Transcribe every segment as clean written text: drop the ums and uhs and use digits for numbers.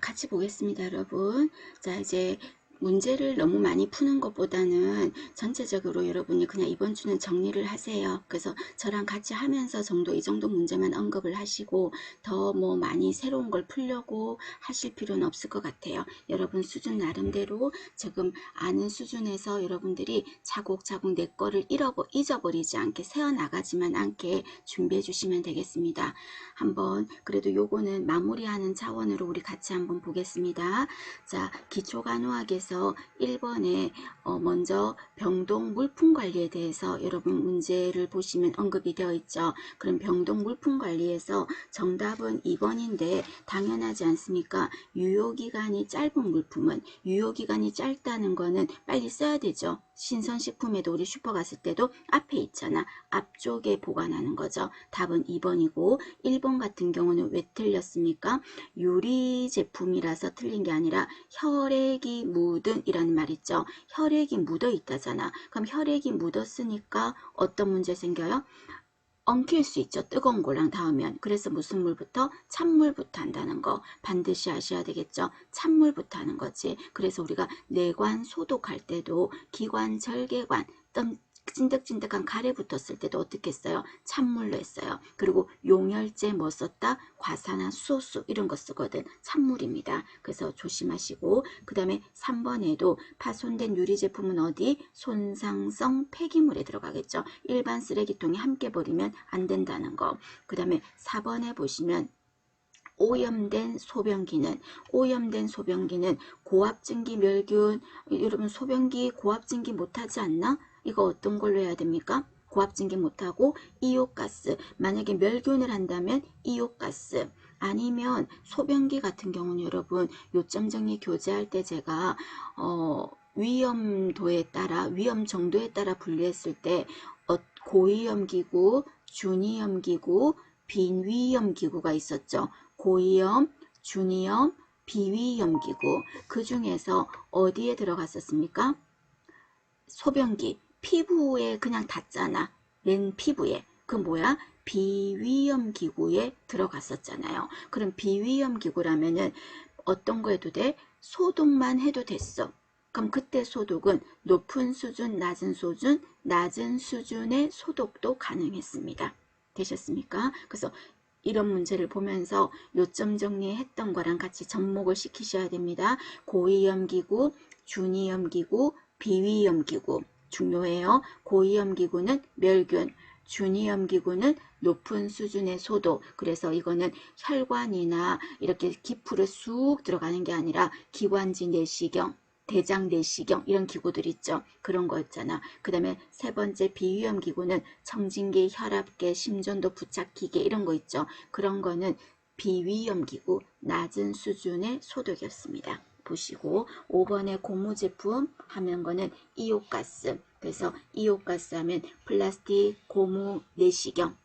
같이 보겠습니다, 여러분. 자, 이제 문제를 너무 많이 푸는 것보다는 전체적으로 여러분이 그냥 이번 주는 정리를 하세요. 그래서 저랑 같이 하면서 이 정도 문제만 언급을 하시고 더 뭐 많이 새로운 걸 풀려고 하실 필요는 없을 것 같아요. 여러분 수준 나름대로 지금 아는 수준에서 여러분들이 차곡차곡 내 거를 잊어버리지 않게 새어나가지만 않게 준비해 주시면 되겠습니다. 한번 그래도 요거는 마무리하는 차원으로 우리 같이 한번 보겠습니다. 자, 기초간호학에서 1번에 먼저 병동 물품 관리에 대해서 여러분 문제를 보시면 언급이 되어 있죠. 그럼 병동 물품 관리에서 정답은 2번인데 당연하지 않습니까? 유효기간이 짧은 물품은 유효기간이 짧다는 거는 빨리 써야 되죠. 신선식품에도 우리 슈퍼 갔을 때도 앞에 있잖아. 앞쪽에 보관하는 거죠. 답은 2번이고 1번 같은 경우는 왜 틀렸습니까? 유리 제품이라서 틀린 게 아니라 혈액이 묻은 이라는 말 있죠. 혈액이 묻어 있다잖아. 그럼 혈액이 묻었으니까 어떤 문제 생겨요? 엉킬 수 있죠. 뜨거운 거랑 닿으면. 그래서 무슨 물부터? 찬물부터 한다는 거 반드시 아셔야 되겠죠. 찬물부터 하는 거지. 그래서 우리가 내관 소독할 때도 기관, 절개관, 찐득찐득한 가래 붙었을 때도 어떻게 했어요? 찬물로 했어요. 그리고 용혈제 뭐 썼다? 과산화수소수 이런 거 쓰거든. 찬물입니다. 그래서 조심하시고 그 다음에 3번에도 파손된 유리 제품은 어디? 손상성 폐기물에 들어가겠죠. 일반 쓰레기통에 함께 버리면 안 된다는 거. 그 다음에 4번에 보시면 오염된 소변기는 고압증기 멸균. 여러분 소변기 고압증기 못하지 않나? 이거 어떤 걸로 해야 됩니까? 고압증기 못하고 이옥가스. 만약에 멸균을 한다면 이옥가스. 아니면 소변기 같은 경우는 여러분 요점 정리 교재할 때 제가 위험도에 따라 위험 정도에 따라 분류했을 때 고위험기구, 준위험기구, 빈위험기구가 있었죠. 고위험, 준위험, 비위험기구. 그 중에서 어디에 들어갔었습니까? 소변기, 피부에 그냥 닿잖아. 맨 피부에. 그 뭐야? 비위험기구에 들어갔었잖아요. 그럼 비위험기구라면은 어떤 거 해도 돼? 소독만 해도 됐어. 그럼 그때 소독은 높은 수준, 낮은 수준, 낮은 수준의 소독도 가능했습니다. 되셨습니까? 그래서 이런 문제를 보면서 요점 정리했던 거랑 같이 접목을 시키셔야 됩니다. 고위험기구, 준위험기구, 비위험기구 중요해요. 고위험기구는 멸균, 준위험기구는 높은 수준의 소독. 그래서 이거는 혈관이나 이렇게 기프로 쑥 들어가는 게 아니라 기관지 내시경, 대장 내시경 이런 기구들 있죠. 그런 거였잖아. 그 다음에 세 번째 비위험 기구는 청진기, 혈압계, 심전도 부착기계 이런 거 있죠. 그런 거는 비위험 기구, 낮은 수준의 소독이었습니다. 보시고 5번에 고무제품 하면 거는 이옥가스. 그래서 이옥가스 하면 플라스틱, 고무, 내시경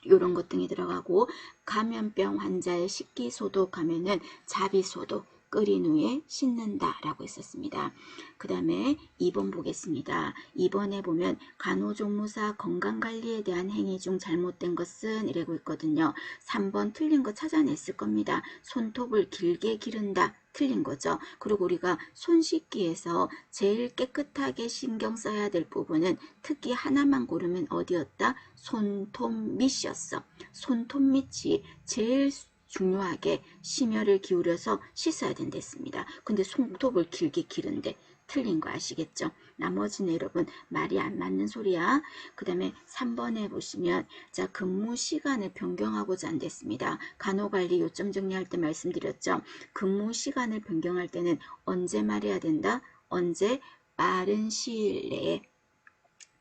이런 것 등이 들어가고 감염병 환자의 식기소독 하면은 자비소독. 끓인 후에 씻는다 라고 했었습니다. 그 다음에 2번 보겠습니다. 2번에 보면 간호조무사 건강관리에 대한 행위 중 잘못된 것은 이라고 있거든요. 3번 틀린 거 찾아냈을 겁니다. 손톱을 길게 기른다. 틀린 거죠. 그리고 우리가 손 씻기에서 제일 깨끗하게 신경 써야 될 부분은 특히 하나만 고르면 어디였다? 손톱 밑이었어. 손톱 밑이 제일 중요하게 심혈을 기울여서 씻어야 된댔습니다. 근데 손톱을 길게 기른데 틀린 거 아시겠죠? 나머지는 여러분 말이 안 맞는 소리야. 그 다음에 3번에 보시면 자 근무 시간을 변경하고자 한댔습니다. 간호관리 요점 정리할 때 말씀드렸죠. 근무 시간을 변경할 때는 언제 말해야 된다? 언제? 빠른 시일 내에.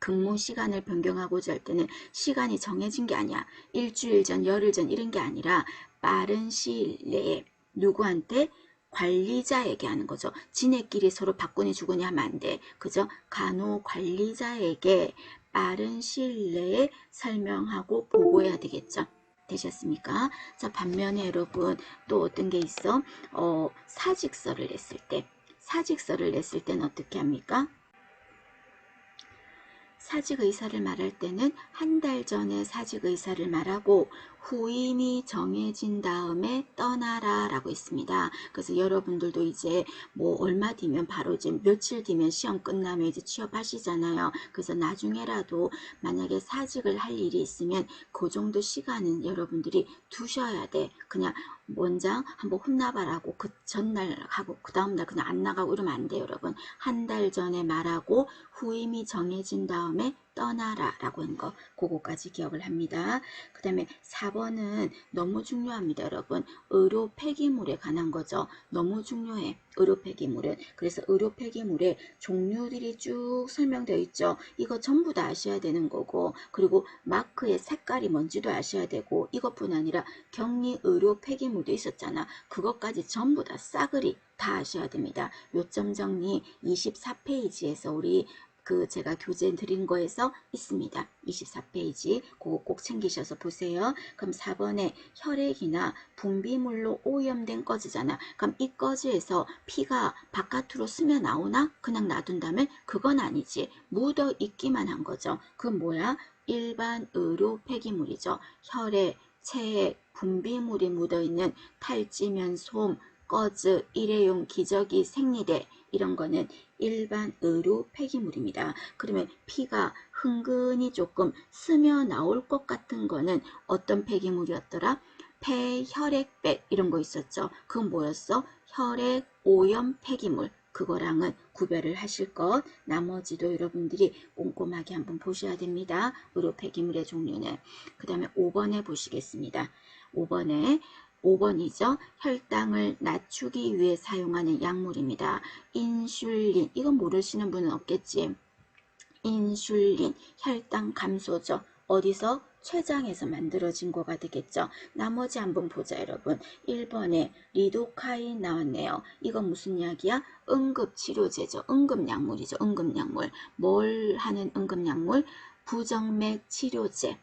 근무 시간을 변경하고자 할 때는 시간이 정해진 게 아니야. 일주일 전, 열흘 전 이런 게 아니라 빠른 시일 내에 누구한테? 관리자에게 하는 거죠. 지네끼리 서로 바꾸니 주거니 하면 안 돼. 그죠? 간호 관리자에게 빠른 시일 내에 설명하고 보고해야 되겠죠. 되셨습니까? 자, 반면에 여러분 또 어떤 게 있어? 사직서를 냈을 때는 어떻게 합니까? 사직 의사를 말할 때는 한 달 전에 사직 의사를 말하고 후임이 정해진 다음에 떠나라 라고 있습니다. 그래서 여러분들도 이제 뭐 얼마 뒤면 바로 이제 며칠 뒤면 시험 끝나면 이제 취업하시잖아요. 그래서 나중에라도 만약에 사직을 할 일이 있으면 그 정도 시간은 여러분들이 두셔야 돼. 그냥 원장 한번 혼나봐라고 그 전날 하고 그 다음날 그냥 안 나가고 이러면 안 돼요. 여러분 한 달 전에 말하고 후임이 정해진 다음에 떠나라 라고 한 거 그거까지 기억을 합니다. 그 다음에 4번은 너무 중요합니다. 여러분 의료 폐기물에 관한 거죠. 너무 중요해. 의료 폐기물은. 그래서 의료 폐기물의 종류들이 쭉 설명되어 있죠. 이거 전부 다 아셔야 되는 거고 그리고 마크의 색깔이 뭔지도 아셔야 되고 이것뿐 아니라 격리 의료 폐기물도 있었잖아. 그것까지 전부 다 싸그리 다 아셔야 됩니다. 요점 정리 24페이지에서 우리 제가 교재 드린 거에서 있습니다. 24페이지 그거 꼭 챙기셔서 보세요. 그럼 4번에 혈액이나 분비물로 오염된 꺼즈잖아. 그럼 이 꺼즈에서 피가 바깥으로 스며 나오나? 그냥 놔둔다면 그건 아니지. 묻어 있기만 한 거죠. 그건 뭐야? 일반 의료 폐기물이죠. 혈액, 체액, 분비물이 묻어있는 탈지면, 솜, 꺼즈, 일회용 기저귀, 생리대 이런 거는 일반 의료 폐기물입니다. 그러면 피가 흥근히 조금 스며 나올 것 같은 거는 어떤 폐기물이었더라? 폐, 혈액백 이런 거 있었죠. 그건 뭐였어? 혈액 오염 폐기물. 그거랑은 구별을 하실 것. 나머지도 여러분들이 꼼꼼하게 한번 보셔야 됩니다. 의료 폐기물의 종류는. 그 다음에 5번에 보시겠습니다. 5번이죠. 혈당을 낮추기 위해 사용하는 약물입니다. 인슐린. 이건 모르시는 분은 없겠지. 인슐린. 혈당 감소죠. 어디서? 췌장에서 만들어진 거가 되겠죠. 나머지 한번 보자 여러분. 1번에 리도카인 나왔네요. 이건 무슨 약이야? 응급치료제죠. 응급약물이죠. 응급약물. 뭘 하는 응급약물? 부정맥 치료제.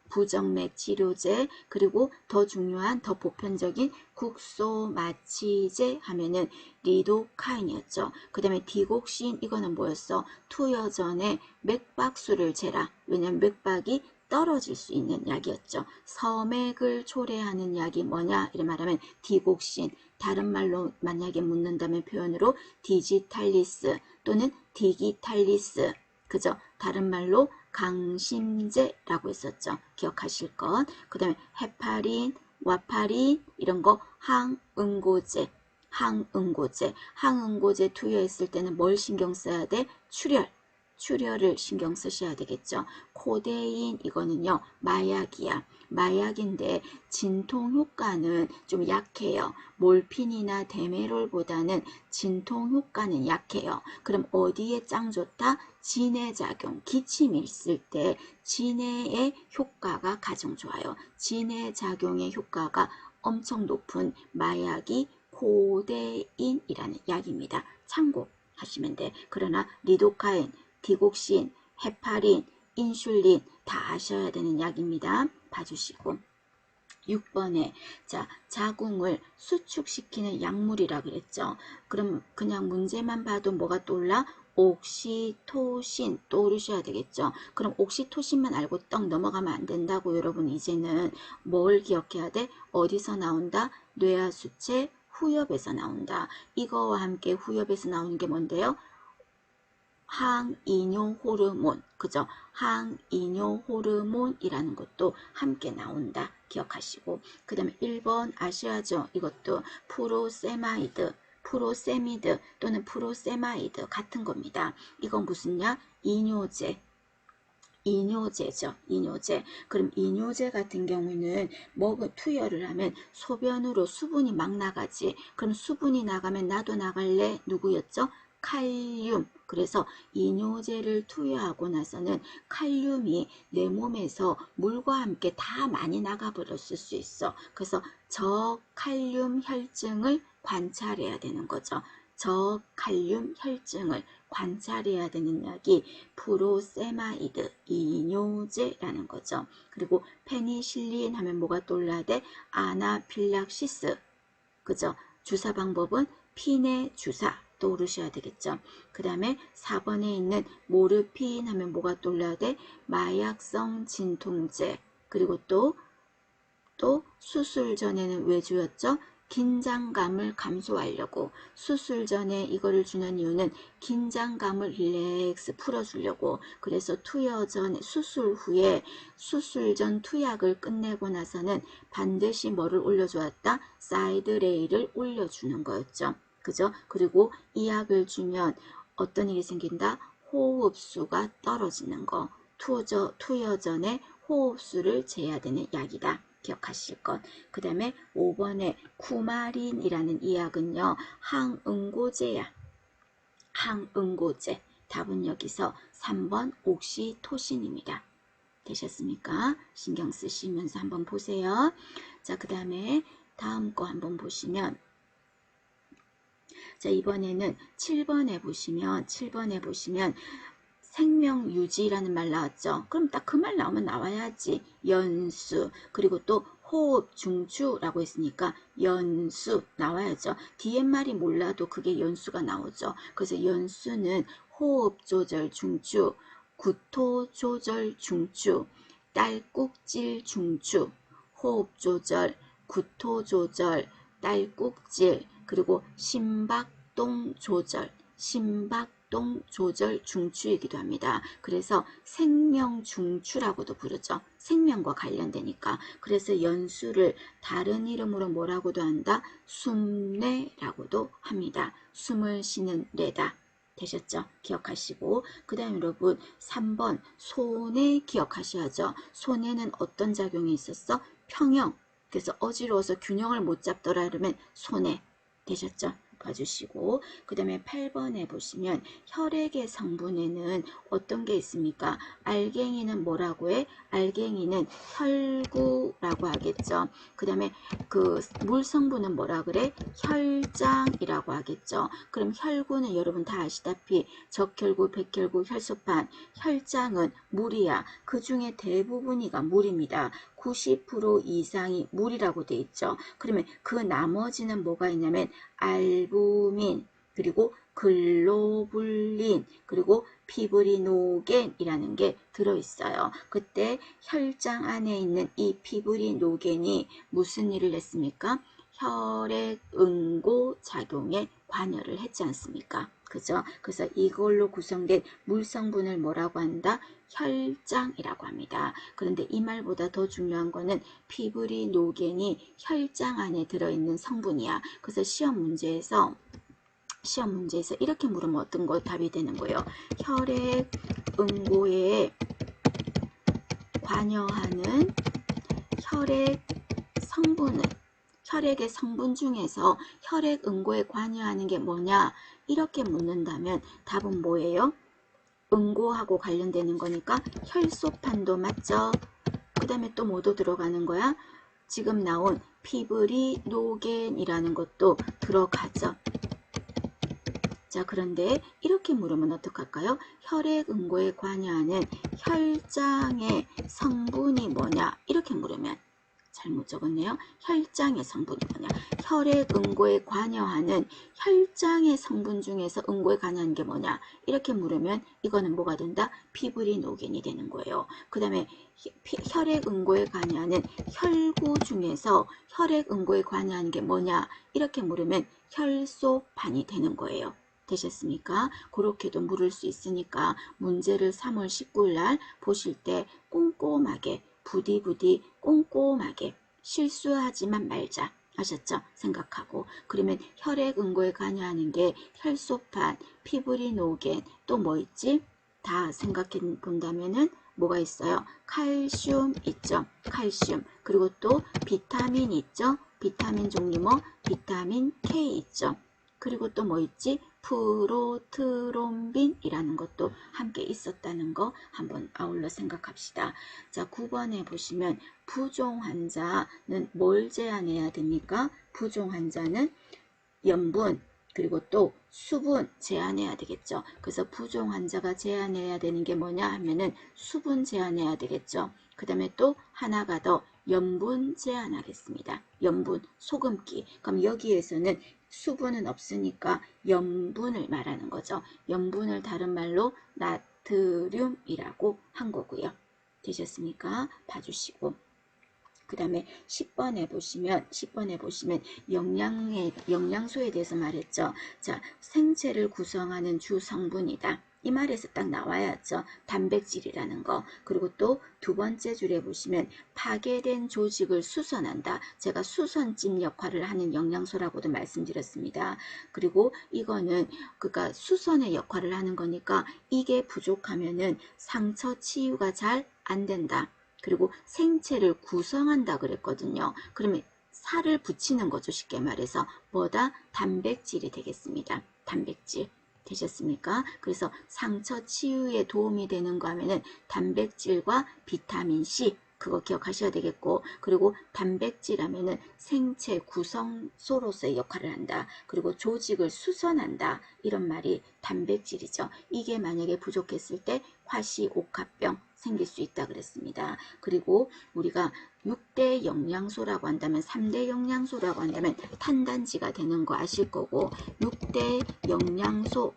부정맥 치료제 그리고 더 중요한 더 보편적인 국소마취제 하면은 리도카인이었죠. 그 다음에 디곡신 이거는 뭐였어? 투여 전에 맥박수를 재라. 왜냐면 맥박이 떨어질 수 있는 약이었죠. 서맥을 초래하는 약이 뭐냐? 이렇게 말하면 디곡신. 다른 말로 만약에 묻는다면 표현으로 디지탈리스 또는 디기탈리스. 그죠? 다른 말로 강심제라고 했었죠. 기억하실 것. 그 다음에 헤파린, 와파린 이런 거 항응고제. 항응고제 투여했을 때는 뭘 신경 써야 돼? 출혈을 신경 쓰셔야 되겠죠. 코데인 이거는요 마약이야. 마약인데 진통 효과는 좀 약해요. 몰핀이나 데메롤보다는 진통 효과는 약해요. 그럼 어디에 짱 좋다? 진해작용, 기침이 있을 때 진해의 효과가 가장 좋아요. 진해작용의 효과가 엄청 높은 마약이 코데인이라는 약입니다. 참고하시면 돼. 그러나 리도카인, 디곡신, 헤파린, 인슐린 다 아셔야 되는 약입니다. 봐주시고 6번에 자궁을 수축시키는 약물이라 그랬죠. 그럼 그냥 문제만 봐도 뭐가 떠올라? 옥시토신 떠오르셔야 되겠죠. 그럼 옥시토신만 알고 떡 넘어가면 안 된다고 여러분 이제는 뭘 기억해야 돼? 어디서 나온다? 뇌하수체 후엽에서 나온다. 이거와 함께 후엽에서 나오는 게 뭔데요? 항이뇨 호르몬, 그죠? 항이뇨 호르몬이라는 것도 함께 나온다. 기억하시고. 그 다음에 1번 아셔야죠. 이것도 프로세미드 또는 프로세마이드 같은 겁니다. 이건 무슨냐? 이뇨제죠. 이뇨제. 그럼 이뇨제 같은 경우는 투여를 하면 소변으로 수분이 막 나가지. 그럼 수분이 나가면 나도 나갈래? 누구였죠? 칼륨. 그래서 이뇨제를 투여하고 나서는 칼륨이 내 몸에서 물과 함께 다 많이 나가버렸을 수 있어. 그래서 저칼륨 혈증을 관찰해야 되는 거죠. 저칼륨 혈증을 관찰해야 되는 약이 프로세마이드, 이뇨제라는 거죠. 그리고 페니실린 하면 뭐가 떠올라야 돼? 아나필락시스. 그죠? 주사 방법은 피내 주사 떠오르셔야 되겠죠. 그 다음에 4번에 있는 모르핀 하면 뭐가 떠올라야 돼? 마약성 진통제. 그리고 또 수술 전에는 왜 주었죠? 긴장감을 감소하려고. 수술 전에 이거를 주는 이유는 긴장감을 릴렉스 풀어주려고. 그래서 투여 전 수술 후에 수술 전 투약을 끝내고 나서는 반드시 뭐를 올려주었다? 사이드 레일을 올려주는 거였죠. 그죠? 그리고 이 약을 주면 어떤 일이 생긴다? 호흡수가 떨어지는 거. 투여 전에 호흡수를 재야 되는 약이다. 기억하실 것. 그 다음에 5번에 쿠마린이라는 이 약은요. 항응고제야. 항응고제. 답은 여기서 3번 옥시토신입니다. 되셨습니까? 신경 쓰시면서 한번 보세요. 자, 그 다음에 다음 거 한번 보시면 자, 이번에는 7번에 보시면 생명 유지라는 말 나왔죠. 그럼 딱 그 말 나오면 나와야지. 연수. 그리고 또 호흡 중추라고 했으니까 연수 나와야죠. 뒤에 말이 몰라도 그게 연수가 나오죠. 그래서 연수는 호흡 조절 중추, 구토 조절 중추, 딸꾹질 중추, 호흡 조절, 구토 조절, 딸꾹질, 그리고 심박동 조절, 심박동 조절 중추이기도 합니다. 그래서 생명 중추라고도 부르죠. 생명과 관련되니까. 그래서 연수를 다른 이름으로 뭐라고도 한다? 숨뇌라고도 합니다. 숨을 쉬는 뇌다. 되셨죠? 기억하시고 그 다음 여러분 3번 손해 기억하셔야죠. 손해는 어떤 작용이 있었어? 평형. 그래서 어지러워서 균형을 못 잡더라 그러면 손해. 되셨죠? 봐주시고 그 다음에 8번에 보시면 혈액의 성분에는 어떤 게 있습니까? 알갱이는 뭐라고 해? 알갱이는 혈구라고 하겠죠. 그 다음에 그 물 성분은 뭐라 그래? 혈장이라고 하겠죠. 그럼 혈구는 여러분 다 아시다시피 적혈구, 백혈구, 혈소판, 혈장은 물이야. 그 중에 대부분이가 물입니다. 90% 이상이 물이라고 돼 있죠. 그러면 그 나머지는 뭐가 있냐면 알부민, 그리고 글로불린, 그리고 피브리노겐이라는 게 들어있어요. 그때 혈장 안에 있는 이 피브리노겐이 무슨 일을 했습니까? 혈액 응고 작용에 관여를 했지 않습니까? 그죠? 그래서 이걸로 구성된 물 성분을 뭐라고 한다? 혈장이라고 합니다. 그런데 이 말보다 더 중요한 거는 피브리노겐이 혈장 안에 들어있는 성분이야. 그래서 시험 문제에서 이렇게 물으면 어떤 거 답이 되는 거예요? 혈액 응고에 관여하는 혈액 성분은 혈액의 성분 중에서 혈액 응고에 관여하는 게 뭐냐? 이렇게 묻는다면 답은 뭐예요? 응고하고 관련되는 거니까 혈소판도 맞죠? 그 다음에 또 뭐도 들어가는 거야? 지금 나온 피브리노겐이라는 것도 들어가죠. 자, 그런데 이렇게 물으면 어떡할까요? 혈액 응고에 관여하는 혈장의 성분이 뭐냐? 이렇게 물으면 잘못 적었네요. 혈장의 성분이 뭐냐? 혈액 응고에 관여하는 혈장의 성분 중에서 응고에 관여하는 게 뭐냐? 이렇게 물으면 이거는 뭐가 된다? 피브리노겐이 되는 거예요. 그 다음에 혈액 응고에 관여하는 혈구 중에서 혈액 응고에 관여하는 게 뭐냐? 이렇게 물으면 혈소판이 되는 거예요. 되셨습니까? 그렇게도 물을 수 있으니까 문제를 3월 19일 날 보실 때 꼼꼼하게 부디 꼼꼼하게 실수하지만 말자. 아셨죠? 생각하고. 그러면 혈액 응고에 관여하는 게 혈소판, 피브리노겐, 또 뭐 있지? 다 생각해 본다면은 뭐가 있어요? 칼슘 있죠? 칼슘. 그리고 또 비타민 있죠? 비타민 종류 뭐? 비타민 K 있죠? 그리고 또 뭐 있지? 프로트롬빈이라는 것도 함께 있었다는 거 한번 아울러 생각합시다. 자, 9번에 보시면 부종 환자는 뭘 제한해야 됩니까? 부종 환자는 염분 그리고 또 수분 제한해야 되겠죠. 그래서 부종 환자가 제한해야 되는 게 뭐냐 하면은 수분 제한해야 되겠죠. 그 다음에 또 하나가 더 염분 제한하겠습니다. 염분, 소금기. 그럼 여기에서는 수분은 없으니까 염분을 말하는 거죠. 염분을 다른 말로 나트륨이라고 한 거고요. 되셨습니까? 봐주시고. 그 다음에 10번에 보시면 영양소에 대해서 말했죠. 자, 생체를 구성하는 주 성분이다. 이 말에서 딱 나와야죠. 단백질이라는 거. 그리고 또 두 번째 줄에 보시면 파괴된 조직을 수선한다. 제가 수선집 역할을 하는 영양소라고도 말씀드렸습니다. 그리고 이거는 그러니까 수선의 역할을 하는 거니까 이게 부족하면은 상처 치유가 잘 안 된다. 그리고 생체를 구성한다 그랬거든요. 그러면 살을 붙이는 거죠. 쉽게 말해서 뭐다? 단백질이 되겠습니다. 단백질. 되셨습니까? 그래서 상처 치유에 도움이 되는 거 하면은 단백질과 비타민C 그거 기억하셔야 되겠고, 그리고 단백질 하면은 생체 구성소로서의 역할을 한다. 그리고 조직을 수선한다. 이런 말이 단백질이죠. 이게 만약에 부족했을 때 화시옥합병 생길 수 있다 그랬습니다. 그리고 우리가 6대 영양소라고 한다면 3대 영양소라고 한다면 탄단지가 되는 거 아실 거고 6대 영양소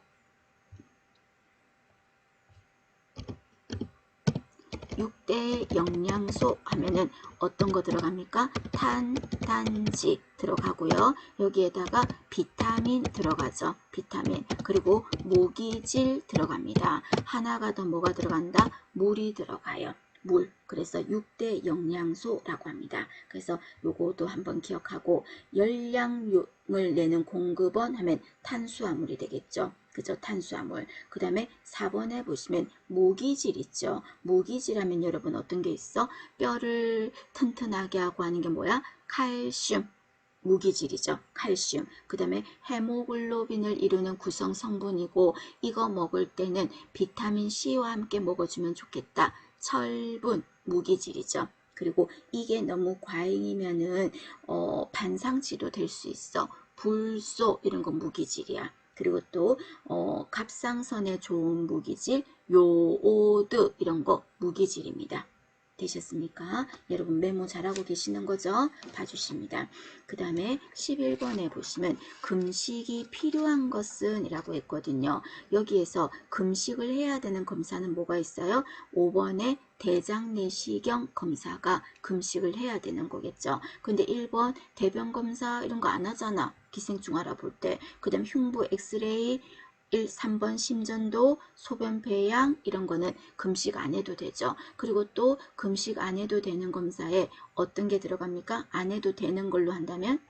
하면은 어떤 거 들어갑니까? 탄단지 들어가고요. 여기에다가 비타민 들어가죠. 비타민. 그리고 모기질 들어갑니다. 하나가 더 뭐가 들어간다? 물이 들어가요. 물. 그래서 6대 영양소라고 합니다. 그래서 요것도 한번 기억하고 열량을 내는 공급원 하면 탄수화물이 되겠죠. 그죠? 탄수화물. 그 다음에 4번에 보시면 모기질 있죠. 모기질 하면 여러분 어떤 게 있어? 뼈를 튼튼하게 하고 하는 게 뭐야? 칼슘. 무기질이죠. 칼슘. 그 다음에 헤모글로빈을 이루는 구성 성분이고 이거 먹을 때는 비타민 C와 함께 먹어주면 좋겠다. 철분, 무기질이죠. 그리고 이게 너무 과잉이면은 반상치도 될 수 있어. 불소 이런 거 무기질이야. 그리고 또 갑상선에 좋은 무기질, 요오드 이런 거 무기질입니다. 되셨습니까? 여러분 메모 잘하고 계시는 거죠? 봐주십니다. 그 다음에 11번에 보시면 금식이 필요한 것은 이라고 했거든요. 여기에서 금식을 해야 되는 검사는 뭐가 있어요? 5번에 대장 내시경 검사가 금식을 해야 되는 거겠죠. 근데 1번 대변 검사 이런 거 안 하잖아. 기생충 알아볼 때. 그 다음 흉부 엑스레이 3번 심전도, 소변 배양 이런 거는 금식 안 해도 되죠. 그리고 또 금식 안 해도 되는 검사에 어떤 게 들어갑니까? 안 해도 되는 걸로 한다면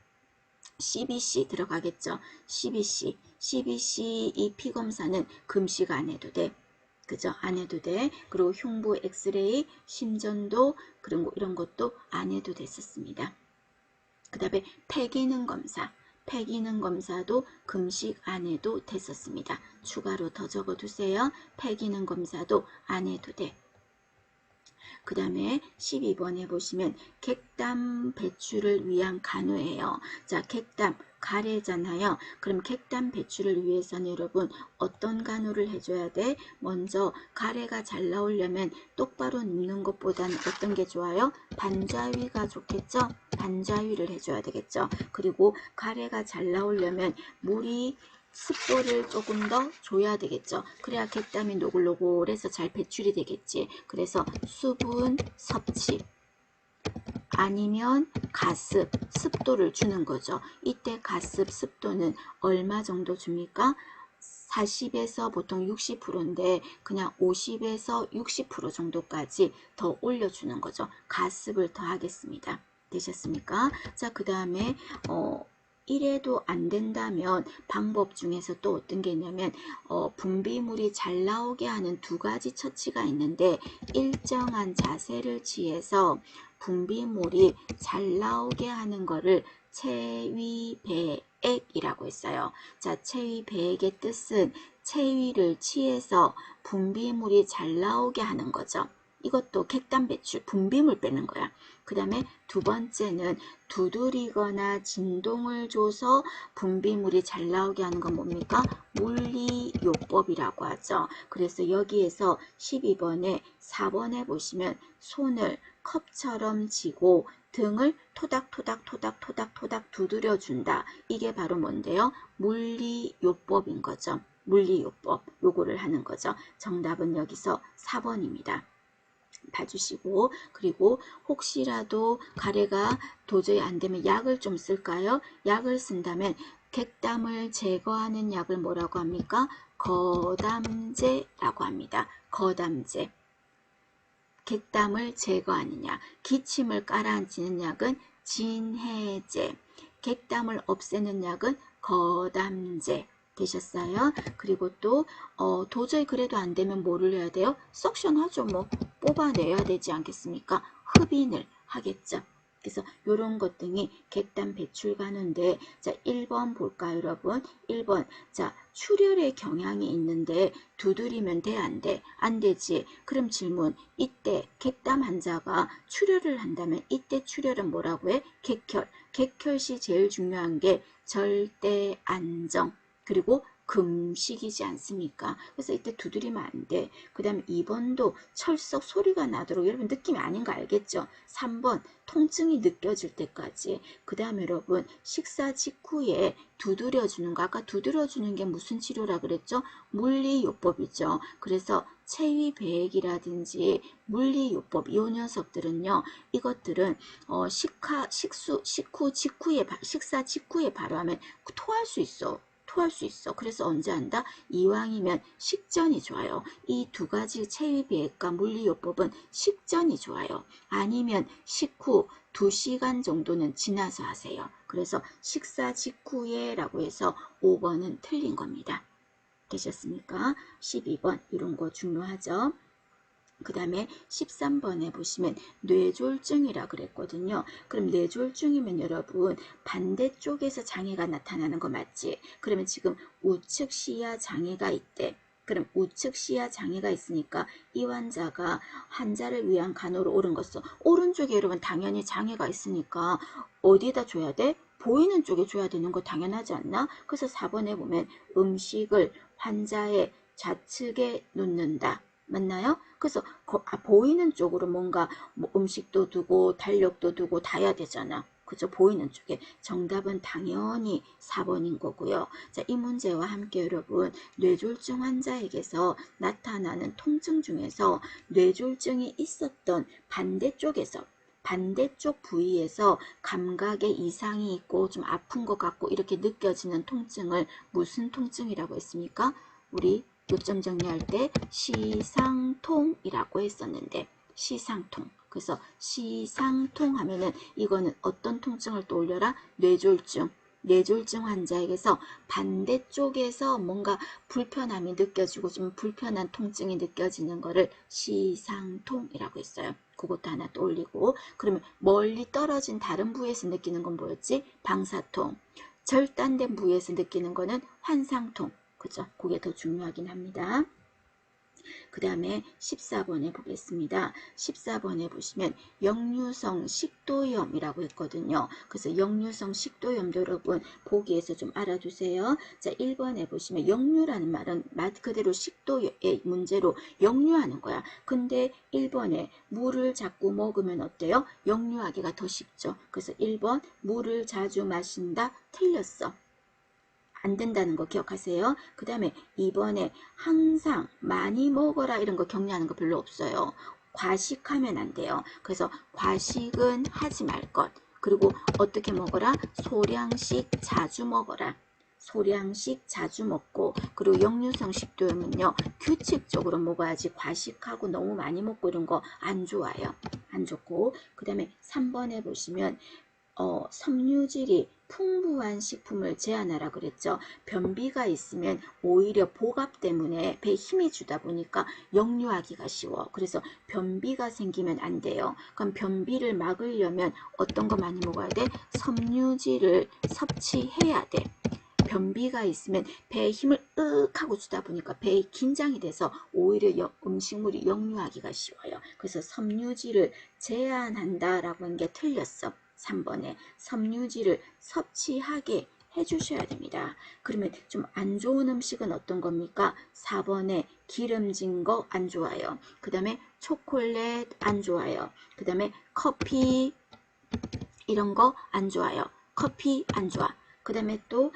CBC 들어가겠죠. CBC 이 피검사는 금식 안 해도 돼. 그죠? 안 해도 돼. 그리고 흉부 엑스레이, 심전도 그런 거 이런 것도 안 해도 됐었습니다. 그 다음에 폐기능 검사도 금식 안 해도 됐었습니다. 추가로 더 적어두세요. 폐기능 검사도 안 해도 돼. 그 다음에 12번에 보시면 객담 배출을 위한 간호예요. 자, 객담 가래잖아요. 그럼 객담 배출을 위해서는 여러분 어떤 간호를 해줘야 돼? 먼저 가래가 잘 나오려면 똑바로 눕는 것보다는 어떤 게 좋아요? 반자위가 좋겠죠? 반자위를 해줘야 되겠죠. 그리고 가래가 잘 나오려면 물이 습도를 조금 더 줘야 되겠죠. 그래야 객담이 노골노골해서 잘 배출이 되겠지. 그래서 수분 섭취 아니면 가습, 습도를 주는 거죠. 이때 가습, 습도는 얼마 정도 줍니까? 40에서 보통 60%인데 그냥 50에서 60% 정도까지 더 올려주는 거죠. 가습을 더 하겠습니다. 되셨습니까? 자, 그 다음에 이래도 안 된다면 방법 중에서 또 어떤 게 있냐면 분비물이 잘 나오게 하는 두 가지 처치가 있는데 일정한 자세를 취해서 분비물이 잘 나오게 하는 거를 체위배액이라고 했어요. 자, 체위배액의 뜻은 체위를 취해서 분비물이 잘 나오게 하는 거죠. 이것도 객단 배출, 분비물 빼는 거야. 그 다음에 두 번째는 두드리거나 진동을 줘서 분비물이 잘 나오게 하는 건 뭡니까? 물리요법이라고 하죠. 그래서 여기에서 12번에 4번에 보시면 손을 컵처럼 쥐고 등을 토닥토닥 두드려준다. 이게 바로 뭔데요? 물리요법인 거죠. 물리요법. 요거를 하는 거죠. 정답은 여기서 4번입니다. 봐주시고, 그리고 혹시라도 가래가 도저히 안 되면 약을 좀 쓸까요? 약을 쓴다면 객담을 제거하는 약을 뭐라고 합니까? 거담제라고 합니다. 거담제. 객담을 제거하는 약. 기침을 가라앉히는 약은 진해제. 객담을 없애는 약은 거담제. 되셨어요? 그리고 또 도저히 그래도 안 되면 뭐를 해야 돼요? 석션 하죠. 뭐 뽑아내야 되지 않겠습니까? 흡인을 하겠죠. 그래서 이런 것 등이 객담 배출 간호인데, 자 1번 볼까요 여러분? 1번, 자 출혈의 경향이 있는데 두드리면 돼 안 돼? 안 되지. 그럼 질문, 이때 객담 환자가 출혈을 한다면 이때 출혈은 뭐라고 해? 객혈. 객혈 시 제일 중요한 게 절대 안정, 그리고 금식이지 않습니까? 그래서 이때 두드리면 안 돼. 그 다음에 2번도 철썩 소리가 나도록, 여러분 느낌이 아닌 거 알겠죠? 3번 통증이 느껴질 때까지. 그 다음에 여러분 식사 직후에 두드려주는 거, 아까 두드려주는 게 무슨 치료라 그랬죠? 물리요법이죠. 그래서 체위배액이라든지 물리요법, 이 녀석들은요, 이것들은 식사 직후에 바로 하면 토할 수 있어. 토할 수 있어. 그래서 언제 한다? 이왕이면 식전이 좋아요. 이 두 가지 체위비액과 물리요법은 식전이 좋아요. 아니면 식후 2시간 정도는 지나서 하세요. 그래서 식사 직후에 라고 해서 5번은 틀린 겁니다. 되셨습니까? 12번 이런 거 중요하죠. 그 다음에 13번에 보시면 뇌졸중이라 그랬거든요. 그럼 뇌졸중이면 여러분 반대쪽에서 장애가 나타나는 거 맞지? 그러면 지금 우측 시야 장애가 있대. 그럼 우측 시야 장애가 있으니까 이 환자를 위한 간호로 옳은 것은, 오른쪽에 여러분 당연히 장애가 있으니까 어디에다 줘야 돼? 보이는 쪽에 줘야 되는 거 당연하지 않나? 그래서 4번에 보면 음식을 환자의 좌측에 놓는다. 맞나요? 그래서 보이는 쪽으로 뭔가 뭐 음식도 두고 달력도 두고 다 해야 되잖아. 그죠? 보이는 쪽에. 정답은 당연히 4번인 거고요. 자, 이 문제와 함께 여러분 뇌졸중 환자에게서 나타나는 통증 중에서 뇌졸중이 있었던 반대쪽 부위에서 감각에 이상이 있고 좀 아픈 것 같고 이렇게 느껴지는 통증을 무슨 통증이라고 했습니까? 우리 요점 정리할 때 시상통이라고 했었는데, 시상통. 그래서 시상통 하면은 이거는 어떤 통증을 떠올려라? 뇌졸중. 뇌졸중 환자에게서 반대쪽에서 뭔가 불편함이 느껴지고 좀 불편한 통증이 느껴지는 거를 시상통이라고 했어요. 그것도 하나 떠올리고, 그러면 멀리 떨어진 다른 부위에서 느끼는 건 뭐였지? 방사통. 절단된 부위에서 느끼는 거는 환상통. 그죠? 그게 더 중요하긴 합니다. 그 다음에 14번에 보겠습니다. 14번에 보시면 역류성 식도염이라고 했거든요. 그래서 역류성 식도염도 여러분 보기에서 좀 알아두세요. 자, 1번에 보시면 역류라는 말은 말 그대로 식도의 문제로 역류하는 거야. 근데 1번에 물을 자꾸 먹으면 어때요? 역류하기가 더 쉽죠. 그래서 1번 물을 자주 마신다. 틀렸어. 안 된다는 거 기억하세요. 그 다음에 2번에 항상 많이 먹어라 이런 거 격려하는 거 별로 없어요. 과식하면 안 돼요. 그래서 과식은 하지 말 것. 그리고 어떻게 먹어라? 소량씩 자주 먹어라. 소량씩 자주 먹고, 그리고 역류성 식도염은요 규칙적으로 먹어야지 과식하고 너무 많이 먹고 이런 거 안 좋아요. 안 좋고, 그 다음에 3번에 보시면 섬유질이 풍부한 식품을 제한하라 그랬죠. 변비가 있으면 오히려 복압 때문에 배에 힘이 주다 보니까 역류하기가 쉬워. 그래서 변비가 생기면 안 돼요. 그럼 변비를 막으려면 어떤 거 많이 먹어야 돼? 섬유질을 섭취해야 돼. 변비가 있으면 배에 힘을 으윽 하고 주다 보니까 배에 긴장이 돼서 오히려 음식물이 역류하기가 쉬워요. 그래서 섬유질을 제한한다라고 한 게 틀렸어. 3번에 섬유질을 섭취하게 해주셔야 됩니다. 그러면 좀 안 좋은 음식은 어떤 겁니까? 4번에 기름진 거 안 좋아요. 그 다음에 초콜릿 안 좋아요. 그 다음에 커피, 이런 거 안 좋아요. 커피 안 좋아. 그 다음에 또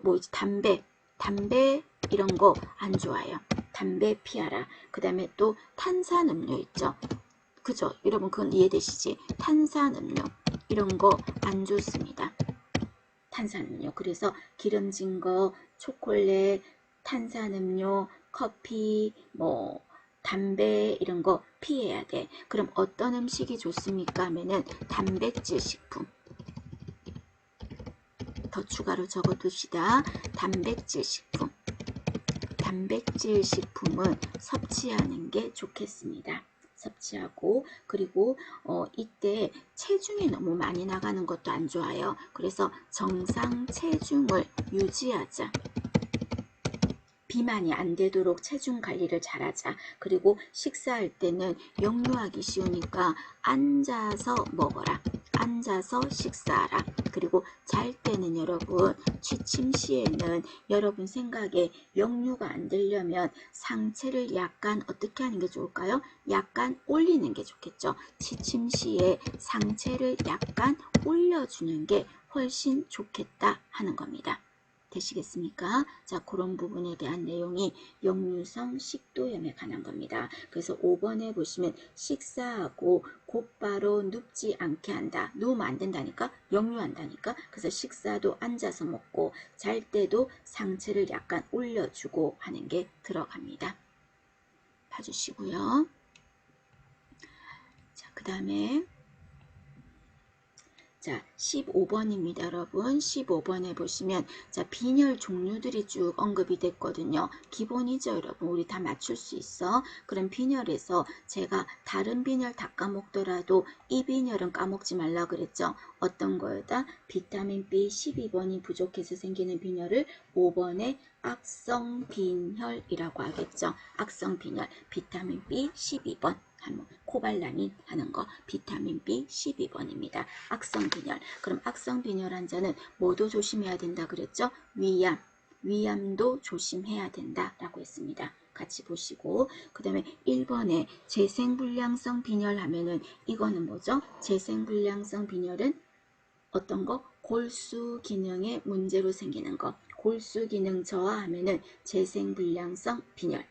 뭐 담배 이런 거 안 좋아요. 담배 피하라. 그 다음에 또 탄산음료 있죠. 그죠? 여러분 그건 이해되시지? 탄산음료 이런 거 안 좋습니다. 탄산음료. 그래서 기름진 거, 초콜릿, 탄산음료, 커피, 뭐 담배 이런 거 피해야 돼. 그럼 어떤 음식이 좋습니까? 하면은 단백질 식품. 더 추가로 적어둡시다. 단백질 식품. 단백질 식품은 섭취하는 게 좋겠습니다. 섭취하고 그리고 이때 체중이 너무 많이 나가는 것도 안 좋아요. 그래서 정상 체중을 유지하자. 비만이 안 되도록 체중 관리를 잘하자. 그리고 식사할 때는 역류하기 쉬우니까 앉아서 먹어라. 앉아서 식사하라. 그리고 잘 때는 여러분 취침 시에는 여러분 생각에 역류가 안 되려면 상체를 약간 어떻게 하는 게 좋을까요? 약간 올리는 게 좋겠죠. 취침 시에 상체를 약간 올려주는 게 훨씬 좋겠다 하는 겁니다. 되시겠습니까? 자, 그런 부분에 대한 내용이 역류성 식도염에 관한 겁니다. 그래서 5번에 보시면 식사하고 곧바로 눕지 않게 한다. 누우면 안 된다니까? 역류한다니까? 그래서 식사도 앉아서 먹고 잘 때도 상체를 약간 올려주고 하는 게 들어갑니다. 봐주시고요. 자, 그 다음에 자, 15번입니다, 여러분. 15번에 보시면 자, 빈혈 종류들이 쭉 언급이 됐거든요. 기본이죠, 여러분. 우리 다 맞출 수 있어. 그럼 빈혈에서 제가 다른 빈혈 다 까먹더라도 이 빈혈은 까먹지 말라 그랬죠. 어떤 거였다? 비타민 B 12번이 부족해서 생기는 빈혈을 5번에 악성 빈혈이라고 하겠죠. 악성 빈혈, 비타민 B 12번. 코발라민 하는 거 비타민 B 12번입니다. 악성 빈혈. 그럼 악성 빈혈 환자는 뭐도 조심해야 된다 그랬죠? 위암도 조심해야 된다라고 했습니다. 같이 보시고 그 다음에 1번에 재생불량성 빈혈 하면은 이거는 뭐죠? 재생불량성 빈혈은 어떤 거? 골수 기능에 문제로 생기는 거. 골수 기능 저하하면은 재생불량성 빈혈.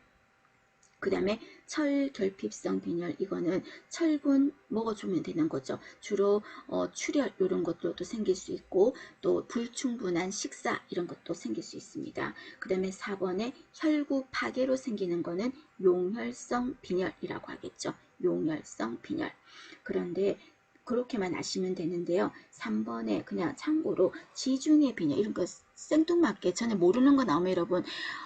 그 다음에 철결핍성 빈혈, 이거는 철분 먹어주면 되는 거죠. 주로 출혈 이런 것들도 생길 수 있고 또 불충분한 식사 이런 것도 생길 수 있습니다. 그 다음에 4번에 혈구 파괴로 생기는 거는 용혈성 빈혈이라고 하겠죠. 용혈성 빈혈. 그런데 그렇게만 아시면 되는데요. 3번에 그냥 참고로 지중해 빈혈 이런 거 생뚱맞게 전에 모르는 거 나오면 여러분